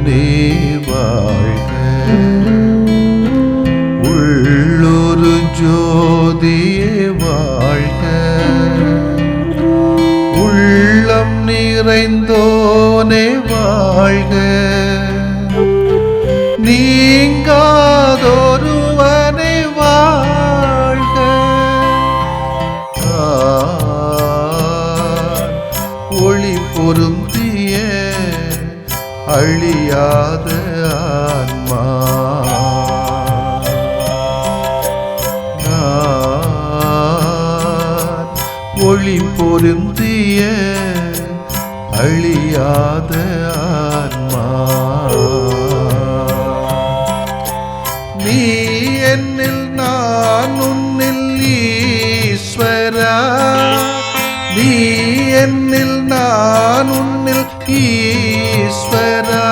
ஜீவனே வாழ்க, உள்ளொரு ஜோதியே வாழ்க, உள்ளம் நிறைந்தோனே வாழ்க, நீங்காதொருவனை வாழ்க, ஒளி பொருந்திய அழியாத ஆன்மா, ஒளி பொருந்திய அழியாத ஆன்மா, நீ என்னில் நான் உன்னில் ஈஸ்வரா, நீ என்னில் நான் உன்னில் ஈஸ்வரா,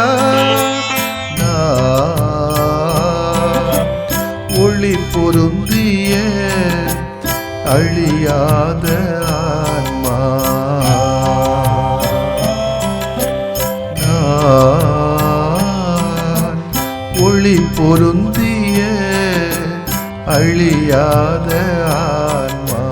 ஒளி பொருந்திய அழியாத ஆன்மா, ஒளி பொருந்திய அழியாத ஆன்மா.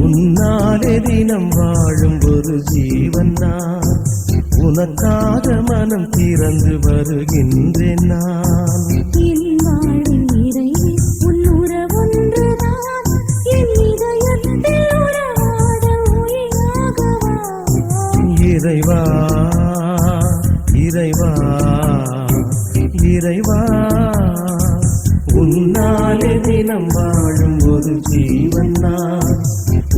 உன்னாலே தினம் வாழும் ஒரு ஜீவன் நான், உனக்காக மனம் திறந்து வருகின்றேன் நான். இறைவா இறைவா இறைவா, உன்னாலே தினம் வாழும் ஒரு ஜீவன் நான்,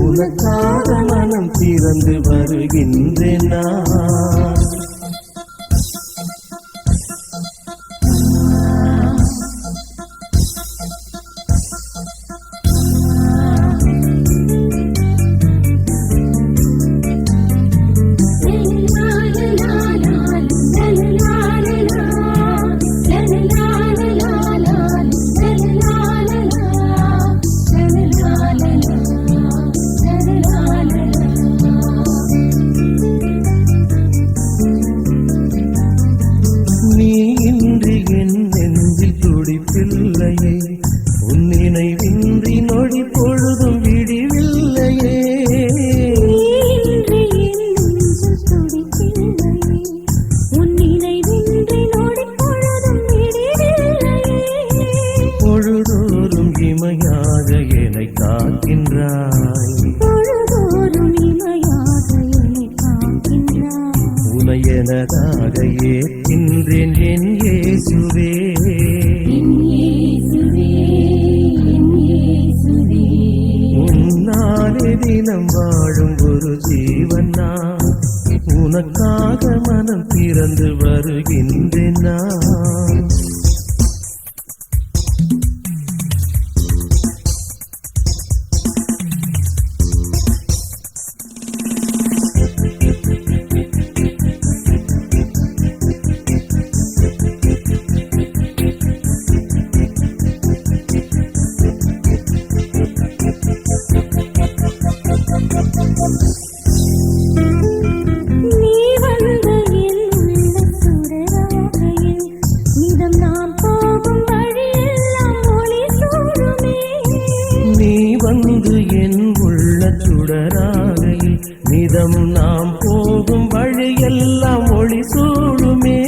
உனக்காக மனம் திறந்து வருகின்றேன் நான். எனதாக ஏற்கின்றேன் என் இயேசுவே. உன்னாலே தினம் வாழும் ஒரு ஜீவன் நான், உனக்காக மனம் திறந்து வருகின்றேன் நான். சுடராகையில் நிதம் நாம் போகும் வழியெல்லாம் ஒளி சூடுமே.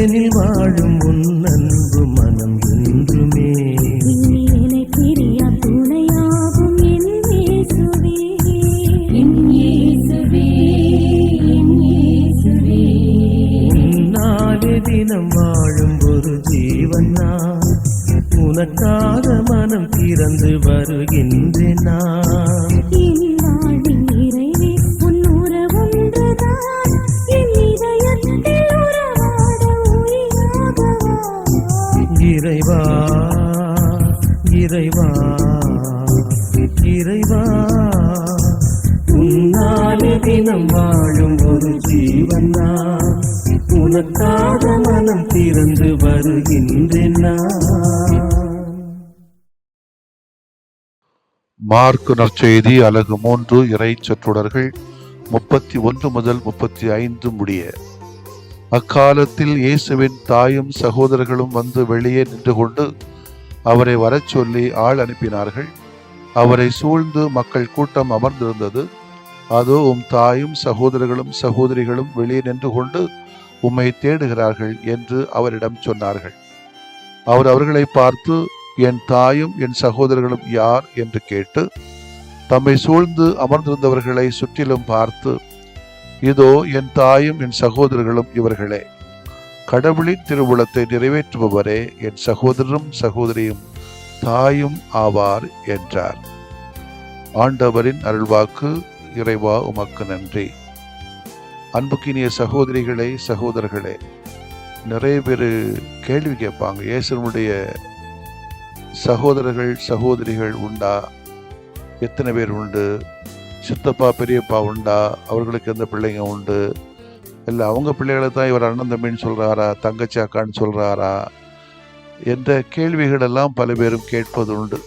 எனில் வாழும் உன் அன்பு மனம் என்றுமே. உன்னாலே தினம் வாழும் ஒரு ஜீவன் நான், உனக்காக மனம் திறந்து வருகின்றேன் நான். ஜீவன் நான், உனக்காக மனம் திறந்து வருகின்றேன் நான். மார்க்கு நற்செய்தி அலகு 3 இறை சொற்றொடர்கள் 31 முதல் 35 முடிய. அக்காலத்தில் இயேசுவின் தாயும் சகோதரர்களும் வந்து வெளியே நின்று கொண்டு அவரை வரச் சொல்லி ஆள் அனுப்பினார்கள். அவரை சூழ்ந்து மக்கள் கூட்டம் அமர்ந்திருந்தது. அதோ உம் தாயும் சகோதரர்களும் சகோதரிகளும் வெளியே நின்று கொண்டு உம்மை தேடுகிறார்கள் என்று அவரிடம் சொன்னார்கள். அவர் அவர்களை பார்த்து, என் தாயும் என் சகோதரர்களும் யார் என்று கேட்டு தம்மை சூழ்ந்து அமர்ந்திருந்தவர்களை சுற்றிலும் பார்த்து, இதோ என் தாயும் என் சகோதரர்களும் இவர்களே, கடவுளின் திருவுளத்தை நிறைவேற்றுபவரே என் சகோதரரும் சகோதரியும் தாயும் ஆவார் என்றார். ஆண்டவரின் அருள்வாக்கு. இறைவா உமக்கு நன்றி. அன்புக்கினிய சகோதரிகளே சகோதரர்களே, நிறைய பேர் கேள்வி கேட்பாங்க, இயேசுனுடைய சகோதரர்கள் சகோதரிகள் உண்டா? எத்தனை பேர் உண்டு? சித்தப்பா பெரியப்பா உண்டா? அவர்களுக்கு எந்த பிள்ளைங்க உண்டு? இல்லை அவங்க பிள்ளைகளை தான் இவர் அண்ணன் தம்பின்னு சொல்கிறாரா, தங்கச்சி அக்கான்னு சொல்கிறாரா என்ற கேள்விகள் எல்லாம் பல பேரும் கேட்பது உண்டு.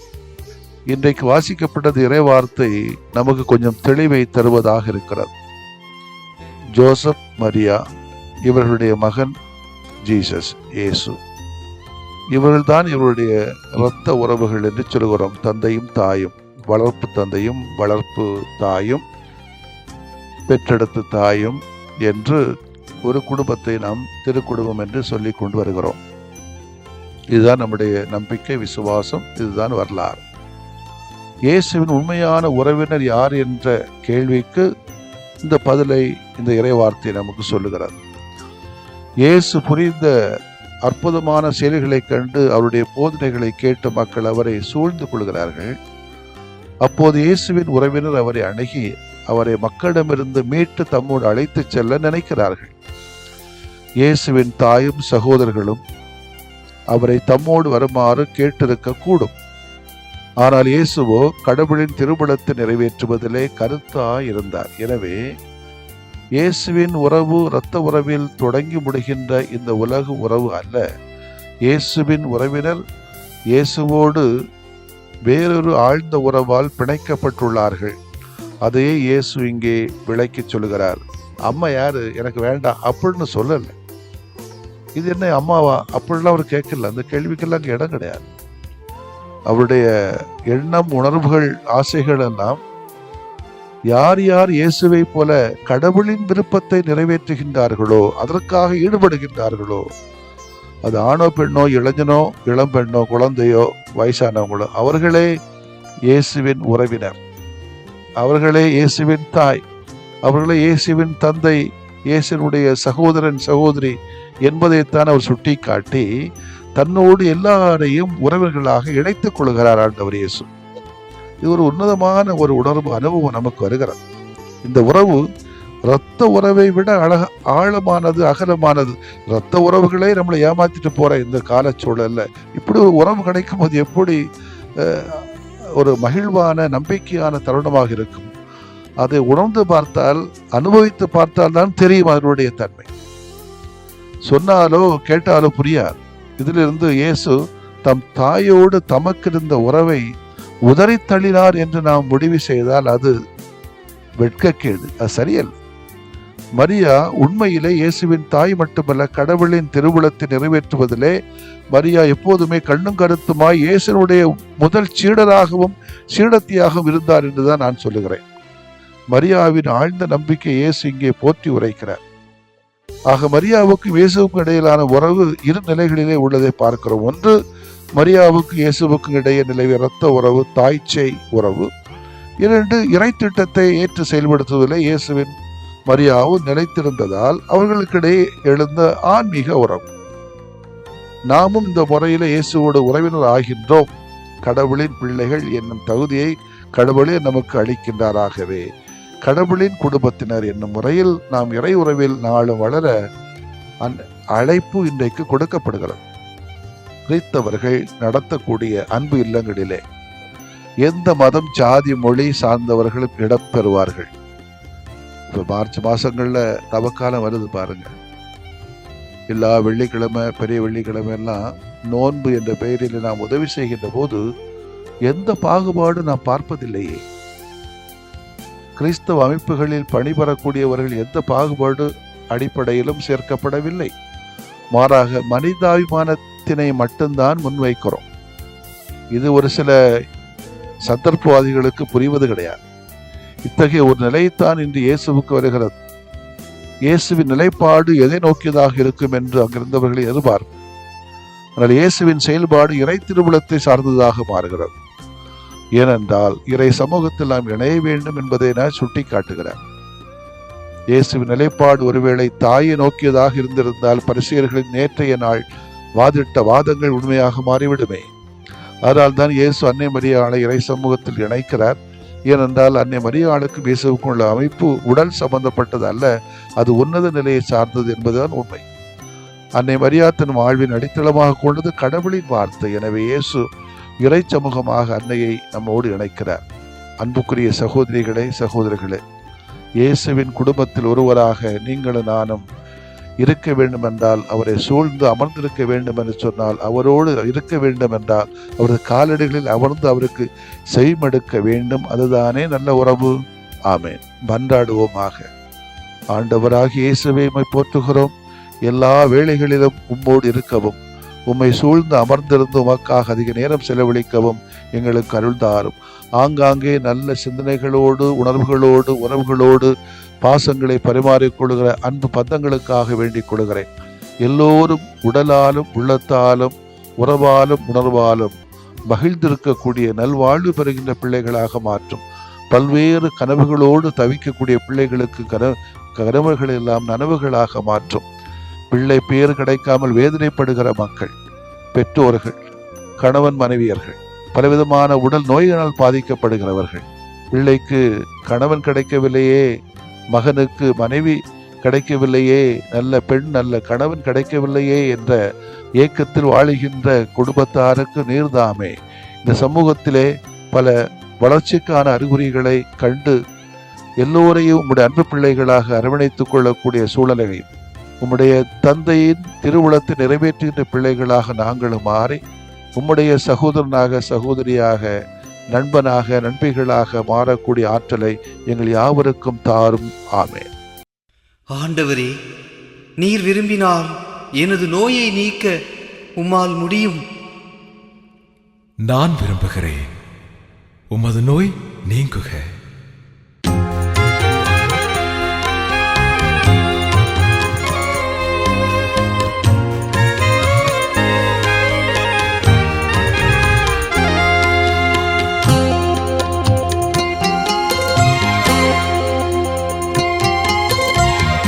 இன்றைக்கு வாசிக்கப்பட்டது இறை வார்த்தை நமக்கு கொஞ்சம் தெளிவை தருவதாக இருக்கிறது. ஜோசப், மரியா, இவர்களுடைய மகன் ஜீசஸ், இயேசு, இவர்கள்தான் இவருடைய இரத்த உறவுகள் என்று சொல்கிறோம். தந்தையும் தாயும், வளர்ப்பு தந்தையும் வளர்ப்பு தாயும், பெற்றெடுத்த தாயும் என்று ஒரு குடும்பத்தை நாம் திருக்குடும்பம் என்று சொல்லி கொண்டு வருகிறோம். இதுதான் நம்முடைய நம்பிக்கை, விசுவாசம், இதுதான் வரலாறு. இயேசுவின் உண்மையான உறவினர் யார் என்ற கேள்விக்கு இந்த பதிலை இந்த இறைவார்த்தை நமக்கு சொல்லுகிறது. இயேசு புரிந்த அற்புதமான செயல்களை கண்டு அவருடைய போதனைகளை கேட்ட மக்கள் அவரை சூழ்ந்து கொள்கிறார்கள். அப்போது இயேசுவின் உறவினர் அவரை அணுகி அவரை மக்களிடமிருந்து மீட்டு தம்மோடு அழைத்து செல்ல நினைக்கிறார்கள். இயேசுவின் தாயும் சகோதரர்களும் அவரை தம்மோடு வருமாறு கேட்டிருக்க கூடும். ஆனால் இயேசுவோ கடவுளின் திருவுளத்தை நிறைவேற்றுவதிலே கருத்தாய் இருந்தார். எனவே இயேசுவின் உறவு இரத்த உறவில் தொடங்கி முடிகின்ற இந்த உலக உறவு அல்ல. இயேசுவின் உறவினர் இயேசுவோடு வேறொரு ஆழ்ந்த உறவால் பிணைக்கப்பட்டுள்ளார்கள். அதையே இயேசு இங்கே விளக்கி சொல்லுகிறார். அம்மா யாரு, எனக்கு வேண்டாம் அப்படின்னு சொல்லல. இது என்ன அம்மாவா அப்படிலாம் அவர் கேட்கல. அந்த கேள்விக்கெல்லாம் அங்கே இடம் கிடையாது. அவருடைய எண்ணம், உணர்வுகள், ஆசைகள் எல்லாம் யார் யார் இயேசுவை போல கடவுளின் விருப்பத்தை நிறைவேற்றுகின்றார்களோ, அதற்காக ஈடுபடுகின்றார்களோ, அது ஆணோ பெண்ணோ, இளைஞனோ இளம்பெண்ணோ, குழந்தையோ வயசானவங்களோ, அவர்களே இயேசுவின் உறவினர், அவர்களே இயேசுவின் தாய், அவர்களே இயேசுவின் தந்தை, இயேசுனுடைய சகோதரன் சகோதரி என்பதைத்தான் அவர் சுட்டி காட்டி தன்னோடு எல்லாரையும் உறவினர்களாக இணைத்துக் கொள்கிறார் ஆண்டவர் இயேசு. இது ஒரு உன்னதமான ஒரு உணர்வு, அனுபவம் நமக்கு வருகிறது. இந்த உறவு இரத்த உறவை விட ஆழமானது, அகலமானது. இரத்த உறவுகளே நம்மளை ஏமாத்திட்டு போற இந்த காலச்சூழல்ல இப்படி ஒரு உறவு கிடைக்கும் போது எப்படி ஒரு மகிழ்வான நம்பிக்கையான தருணமாக இருக்கும். அதை உணர்ந்து பார்த்தால், அனுபவித்து பார்த்தால் தான் தெரியும் அதனுடைய தன்மை. சொன்னாலோ கேட்டாலோ புரியாது. இதிலிருந்து இயேசு தம் தாயோடு தமக்கு இருந்த உறவை உதறி தள்ளினார் என்று நாம் முடிவு செய்தால் அது வெட்கக்கேடு, அது சரியல்ல. மரியா உண்மையிலே இயேசுவின் தாய் மட்டுமல்ல, கடவுளின் திருவுளத்தை நிறைவேற்றுவதிலே மரியா எப்போதுமே கண்ணும் கருத்துமாய் இயேசுனுடைய முதல் சீடராகவும் சீடத்தியாகவும் இருந்தார் என்றுதான் நான் சொல்லுகிறேன். மரியாவின் ஆழ்ந்த நம்பிக்கை இயேசு இங்கே போற்றி உரைக்கிறார். ஆக மரியாவுக்கும் இயேசுவுக்கும் இடையிலான உறவு இரு நிலைகளிலே உள்ளதை பார்க்கிறோம். ஒன்று, மரியாவுக்கும் இயேசுவுக்கும் இடையே நிலவிய இரத்த உறவு, தாய்ச்சை உறவு. 2, இறை திட்டத்தை ஏற்று செயல்படுத்துவதிலே இயேசுவின் மரியாவும் நிலைத்திருந்ததால் அவர்களுக்கிடையே எழுந்த ஆன்மீக உறவு. நாமும் இந்த முறையில இயேசுவோடு உறவினர் ஆகின்றோம். கடவுளின் பிள்ளைகள் என்னும் தகுதியை கடவுளே நமக்கு அளிக்கின்றாராகவே கடவுளின் குடும்பத்தினர் என்னும் முறையில் நாம் இறை உறவில் நாளும் வளர அழைப்பு இன்றைக்கு கொடுக்கப்படுகிறது. கிறிஸ்தவர்கள் நடத்தக்கூடிய அன்பு இல்லங்களிலே எந்த மதம், ஜாதி, மொழி சார்ந்தவர்களும் இடம் பெறுவார்கள். இப்போ மார்ச் மாதங்களில் தவக்காலம் வருது பாருங்க. எல்லா வெள்ளிக்கிழமை, பெரிய வெள்ளிக்கிழமை எல்லாம் நோன்பு என்ற பெயரில் நாம் உதவி செய்கின்ற போது எந்த பாகுபாடு நாம் பார்ப்பதில்லையே. கிறிஸ்தவ அமைப்புகளில் பணிபெறக்கூடியவர்கள் எந்த பாகுபாடு அடிப்படையிலும் சேர்க்கப்படவில்லை. மாறாக மனிதாபிமானத்தினை மட்டும்தான் முன்வைக்கிறோம். இது ஒரு சில சந்தர்ப்பவாதிகளுக்கு புரிவது கிடையாது. இத்தகைய ஒரு நிலைத்தான் இன்று இயேசுவுக்கு வருகிறது. இயேசுவின் நிலைப்பாடு எதை நோக்கியதாக இருக்கும் என்று அங்கிருந்தவர்களை எதிர்பார்க்கும். ஆனால் இயேசுவின் செயல்பாடு இறை திருவுளத்தை சார்ந்ததாக மாறுகிறது. ஏனென்றால் இறை சமூகத்தில் நாம் இணைய வேண்டும் என்பதை நான் சுட்டி காட்டுகிறார். இயேசுவின் நிலைப்பாடு ஒருவேளை தாயை நோக்கியதாக இருந்திருந்தால் பரிசேயர்களின் நேற்றைய நாள் வாதிட்ட வாதங்கள் உண்மையாக மாறிவிடுமே. அதனால் தான் இயேசு அன்னை மரியாளை இறை சமூகத்தில் இணைக்கிறார். ஏனென்றால் அன்னை மரியாளுக்கும் இயேசுவுக்கும் உள்ள அமைப்பு உடல் சம்பந்தப்பட்டது அல்ல, அது உன்னத நிலையை சார்ந்தது என்பதுதான் உண்மை. அன்னை மரியா தன் வாழ்வின் அடித்தளமாக கொண்டது கடவுளின் வார்த்தை. எனவே இயேசு இறை சமூகமாக அன்னையை நம்மோடு இணைக்கிறார். அன்புக்குரிய சகோதரிகளே, சகோதரர்களே, இயேசுவின் குடும்பத்தில் ஒருவராக நீங்களும் நானும் இருக்க வேண்டும் என்றால், அவரை சூழ்ந்து அமர்ந்திருக்க வேண்டும் என்று சொன்னால், அவரோடு இருக்க வேண்டும் என்றால் அவரது காலடிகளில் அமர்ந்து அவருக்கு செவிமடுக்க வேண்டும். அதுதானே நல்ல உறவு. ஆமேன். மன்றாடுவோமாக. ஆண்டவராகிய இயேசுவை உம்மை போற்றுகிறோம். எல்லா வேளைகளிலும் உம்மோடு இருக்கவும், உம்மை சூழ்ந்து அமர்ந்திருந்து உமக்காக அதிக நேரம் செலவழிக்கவும் எங்களுக்கு அருள் தாரும். ஆங்காங்கே நல்ல சிந்தனைகளோடு, உணர்வுகளோடு, உறவுகளோடு பாசங்களை பரிமாறிக்கொள்கிற அன்பு பந்தங்களுக்காக வேண்டிக் கொள்கிறேன். எல்லோரும் உடலாலும் உள்ளத்தாலும் உறவாலும் உணர்வாலும் மகிழ்ந்திருக்கக்கூடிய நல்வாழ்வு பெறுகின்ற பிள்ளைகளாக மாற்றும். பல்வேறு கனவுகளோடு தவிக்கக்கூடிய பிள்ளைகளுக்கு கனவுகள் எல்லாம் நனவுகளாக மாற்றும். பிள்ளை பேர் கிடைக்காமல் வேதனைப்படுகிற மக்கள், பெற்றோர்கள், கணவன் மனைவியர்கள், பலவிதமான உடல் நோய்களால் பாதிக்கப்படுகிறவர்கள், பிள்ளைக்கு கணவன் கிடைக்கவில்லையே, மகனுக்கு மனைவி கிடைக்கவில்லையே, நல்ல பெண் நல்ல கணவன் கிடைக்கவில்லையே என்ற ஏக்கத்தில் வாழுகின்ற குடும்பத்தாருக்கு நீர்தாமே. இந்த சமூகத்திலே பல வளர்ச்சிக்கான அறிகுறிகளை கண்டு எல்லோரையும் உம்முடைய அன்பு பிள்ளைகளாக அரவணைத்துக் கொள்ளக்கூடிய சூழலையும் உம்முடைய தந்தையின் திருவுளத்தை நிறைவேற்றுகின்ற பிள்ளைகளாக நாங்களும் மாறி உம்முடைய சகோதரனாக, சகோதரியாக, நண்பனாக, நண்பிகளாக மாறக்கூடிய ஆற்றலை எங்கள் யாவருக்கும் தாரும். ஆமென். ஆண்டவரே, நீர் விரும்பினால் எனது நோயை நீக்க உம்மால் முடியும். நான் விரும்புகிறேன், உமது நோய் நீங்குக.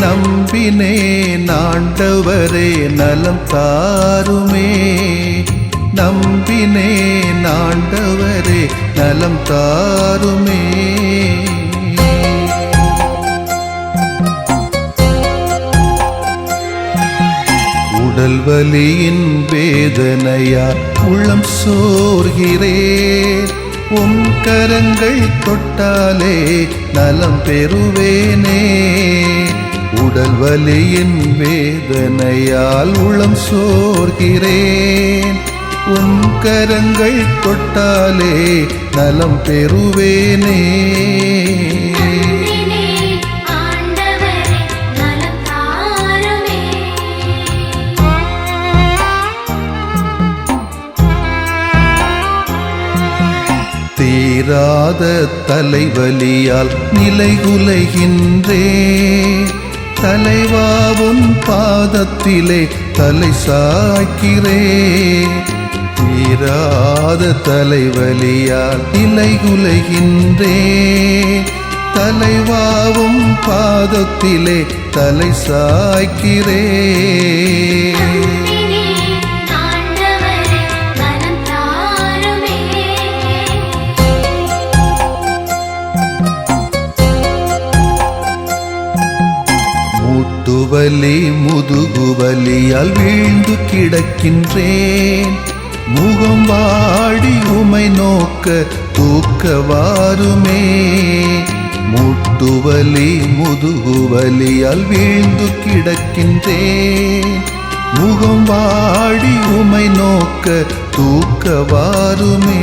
நம்பினேன் ஆண்டவரே நலம் தாருமே, நம்பினேன் ஆண்டவரே நலம் தாருமே. உடல் வலியின் வேதனையா உள்ளம் சோர்கிறேன், உம் கரங்கள் தொட்டாலே நலம் பெறுவேனே. உடல் வலியின் வேதனையால் உளம் சோர்கிறேன், உன் கரங்கள் தொட்டாலே நலம் பெறுவேனே. தீராத தலைவலியால் நிலைகுலைகின்றேன், தலைவாவும் பாதத்திலே தலை சாய்க்கிறேன். தீராத தலைவலியால் நிலைகுலைகின்றேன், தலைவாவும் பாதத்திலே தலை சாய்க்கிறேன். முட்டுவலி முதுகுவலியால் வீழ்ந்து கிடக்கின்றேன், முகம் வாடி உமை நோக்க தூக்க வாருமே. மூட்டுவலி முதுகுவலியால் வீழ்ந்து கிடக்கின்றேன். முகம் வாடி உமை நோக்க தூக்க வாருமே.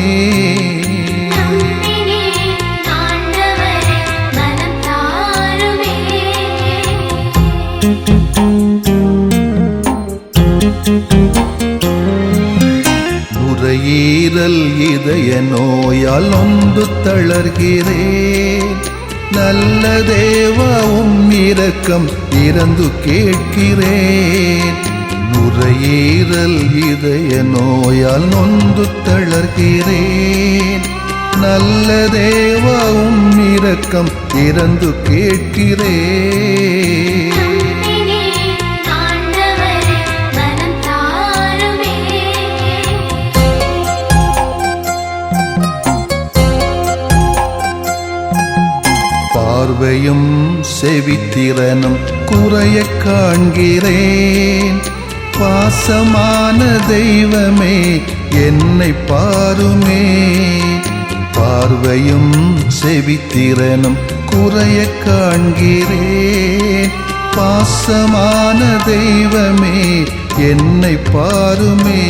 நுரையீரல் இதய நோயால் நொந்து தளர்கிறேன். நல்ல தேவாவும் இரக்கம் இறந்து கேட்கிறேன். நுரையீரல் இதய நோயால் நொந்து தளர்கிறேன். நல்ல தேவாவும் இரக்கம் இறந்து கேட்கிறேன். பார்வையும் செவித்திறனும் குறைய காண்கிறேன். பாசமான தெய்வமே என்னை பாருமே. பார்வையும் செவித்திறனும் குறைய காண்கிறேன். பாசமான தெய்வமே என்னை பாருமே.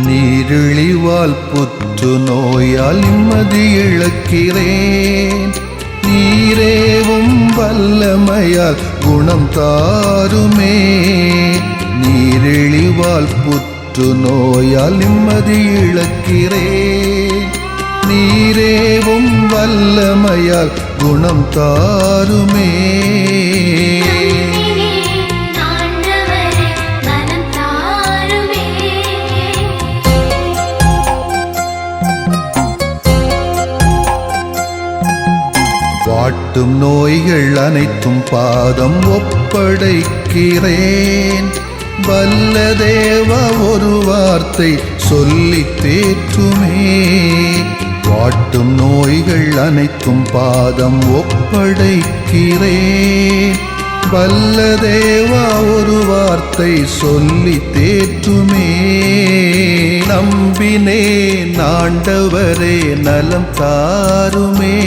நீரிழிவால் புற்று நோயால் நிம்மதி இழக்கிறேன். நீரேவும் வல்லமையால் குணம் தாருமே. நீரிழிவால் புற்று நோயால் நிம்மதி இழக்கிறேன். நீரேவும் வல்லமையால் குணம் தாருமே. வாட்டும் நோய்கள் அனைத்தும் பாதம் ஒப்படைக்கிறேன். வல்ல தேவா ஒரு வார்த்தை சொல்லி தேற்றுமே. வாட்டும் நோய்கள் அனைத்தும் பாதம் ஒப்படைக்கிறேன். வல்ல தேவா ஒரு வார்த்தை சொல்லி தேற்றுமே. நம்பினேன் ஆண்டவரே நலம் தாருமே.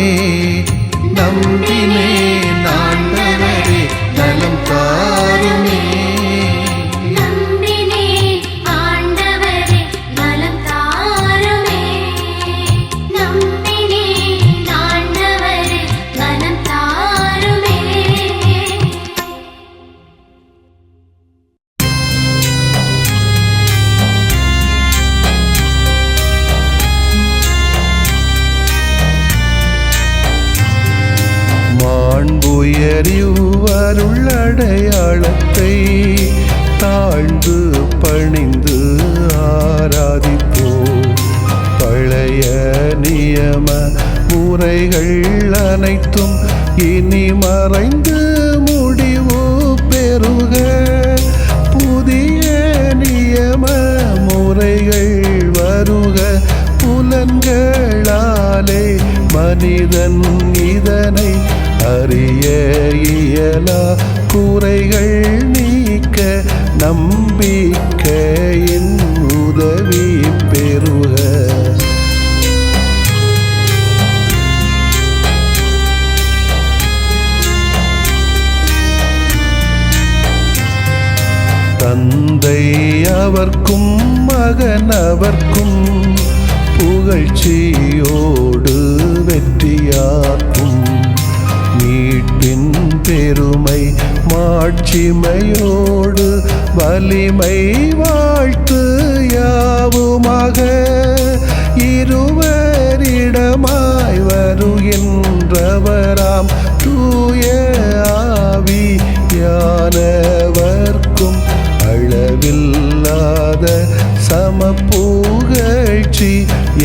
நம்பினேன் ஆண்டவரே நலம் தாருமே. நம்பினேன் ஆண்டவரே நலம் தாருமே. நம்பினேன் ஆண்டவரே நலம் தாருமே. மாண்புயரிவருள்ளடையாளத்தை தாழ்ந்து பணிந்து ஆராதிப்போம். பழைய நியம முறைகள் அனைத்தும் இனி மறைந்து முடிவு பெறுக. புதிய நியம முறைகள் வருக. புலன்களாலே மனிதன் இதனை அறிய இயலா. குறைகள் நீக்க நம்பிக்கையின் உதவி பெறுக. தந்தை அவர்க்கும் மகன் அவர்க்கும் புகழ்ச்சியோடு வெற்றியாக்கும். மீட்பின் பெருமை மாட்சிமையோடு வலிமை வாழ்த்து யாவுமாக. இருவரிடமாய் வருகின்றவராம் தூய ஆவியானவர்க்கும் அளவில்லாத சமப்புகழ்ச்சி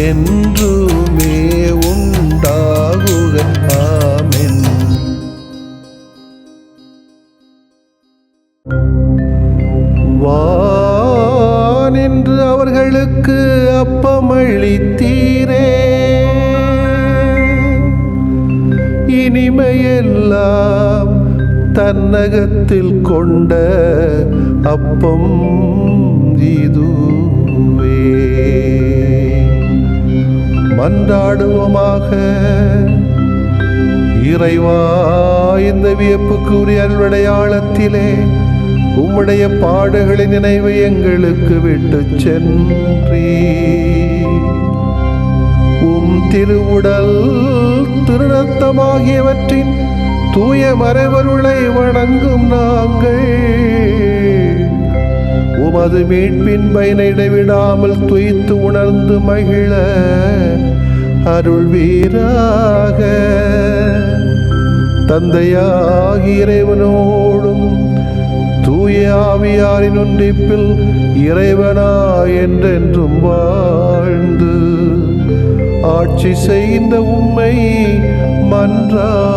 என்றுமே உண்டாகுக. ஆமென். வானின்று அவர்களுக்கு அப்பமளித்தீரே. இனிமையெல்லாம் தன்னகத்தில் கொண்ட அப்பம் இதுவே. மன்றாடுவோமாக. இறைவா, இந்த வியப்புக்குரிய அருள்விளையாளத்திலே உம்முடைய பாடுகளின் நினைவை எங்களுக்கு விட்டு சென்றீ. உம் திருவுடல் திருநத்தமாகியவற்றின் தூய மறைபொருளை வணங்கும் நாங்கள் உமது மீட்பின் பயனை இடைவிடாமல் துய்த்து உணர்ந்து மகிழ அருள்வீராக. தந்தையாகி இறைவனோடும் தூய ஆவியாரின் ஒன்றிப்பில் இறைவனா என்றென்றும் வாழ்ந்து ஆட்சி செய்கின்ற உம்மை மன்றாடுகிறோ.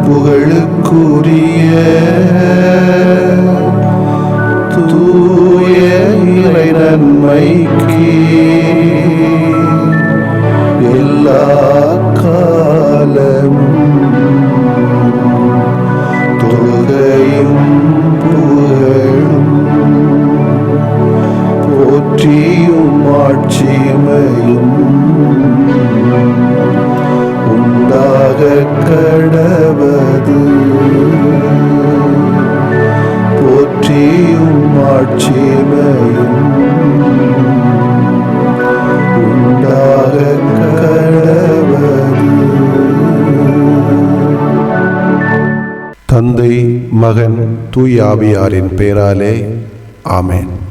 புகழுக்குரிய தூய இறை நன்மைக்கு எல்லா காலமும் தொழுகையும் புகழும் போற்றியும் ஆட்சிமையும் உண்டாக கடவது. போற்றியும் ஆட்சிமையும் உண்டாக கடவது. தந்தை, மகன், தூய ஆவியாரின் பெயராலே ஆமென்.